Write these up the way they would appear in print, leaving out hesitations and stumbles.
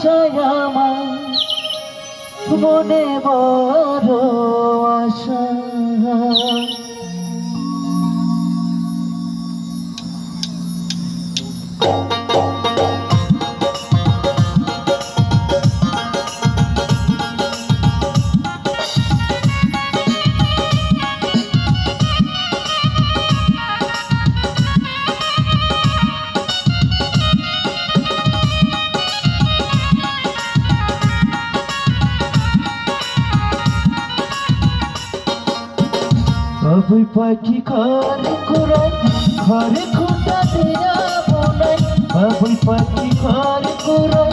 বাসায় আমার মনে বড় আশা। বাবুই পাখি ঘরে কুড়াই ঘরে খুঁটা দিয়া বোনাই, বাবুই পাখি ঘরে কুড়াই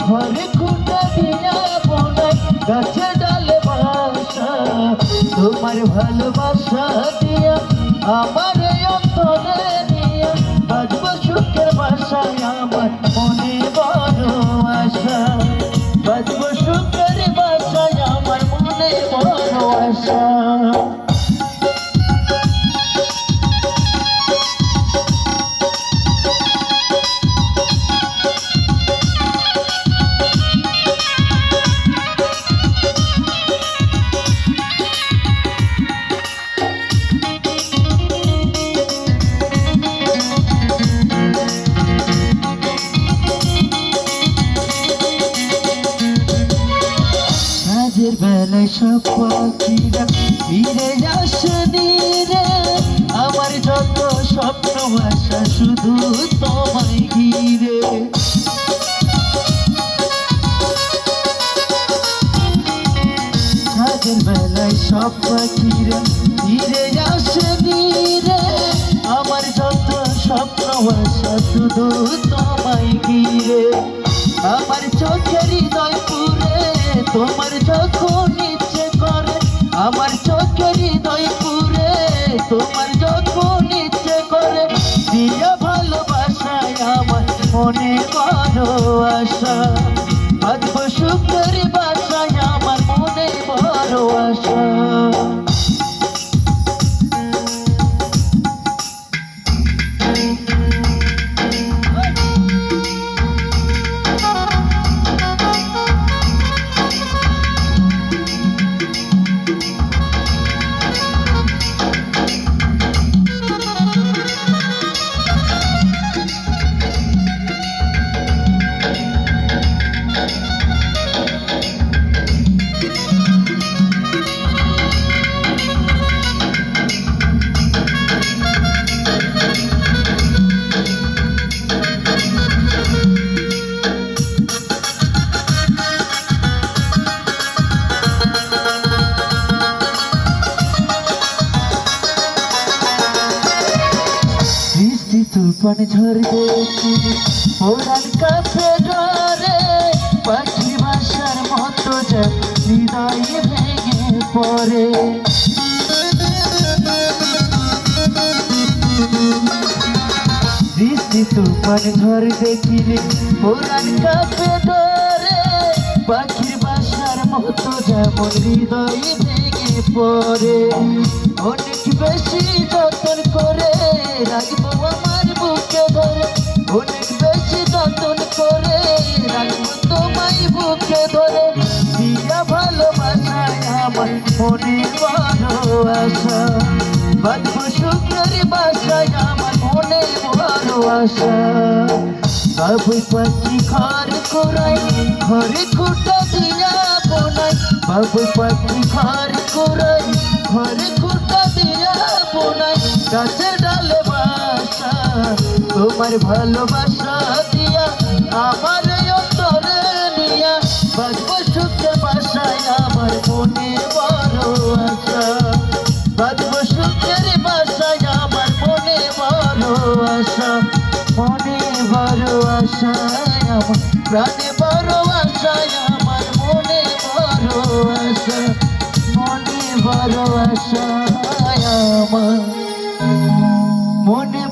ঘরে খুঁটা দিয়া বোনাই, গাছে ডালে বাসা তোমার ভালোবাসা দিয়া আমার অন্তরে নিয়ে বাজব সুখের বাসায় আমার মনে বড় আশা, বাজব সুখের বাসায় আমার মনে বড় আশা। রাতের বেলায় সব পাখিরা ফিরে আসেনি রে, আমার যত স্বপ্ন আশা শুধু তোমায় ঘিরে। রাতের বেলায় সব পাখিরা ফিরে আসেনি রে, আমার যত স্বপ্ন আশা শুধু তোমায় ঘিরে। আমার চোখের হৃদয় পুরে তোমার যখন ইচ্ছে করে, আমার চোখের হৃদয় পুরে তোমার যখন ইচ্ছে করে, দিয়া ভালোবাসায় আমার মনে বড় আশা, বাজব সুখের বাসায় আমার মনে বড় আশা। তুফান ঝড় দেখি ওরান কাছে ধরে, পাখি ভাষার মতো যে হৃদয় ভেঙে পড়ে। বৃষ্টি তুফান ঝড় দেখিলে ওরান কাছে ধরে, পাখির ভাষার মতো যেমন হৃদয় ভেঙে পড়ে। অনেক বেশি যতন করে রাখবো আমার বুকে ধরে, অনেক বেশি যতন করে রাখবো তোমায় বুকে ধরে, দিয়া ভালোবাসায় আমার মনে বড় আশা, বাজব সুখের বাসায় আমার মনে বড় আশা। বাবুই পাখি ঘর কুড়াই ঘরে খুঁটা দিয়া বোনাই, বাবুই পাখি ঘর কুড়াই ঘরে খুঁটা দিয়া বোনাই, গাছে ডালে বাসা তোমার ভালোবাসা দিয়া আমার অন্তরে নিয়া, বাজব সুখের বাসায় আমার মনে বড় আশা, বাজব সুখের বাসায় আমার মনে বড় আশা, মনে বড় আশা আমার প্রাণে বড় আশা, আমার মনে বড় আশা, মনে বড় আশা আমার মনে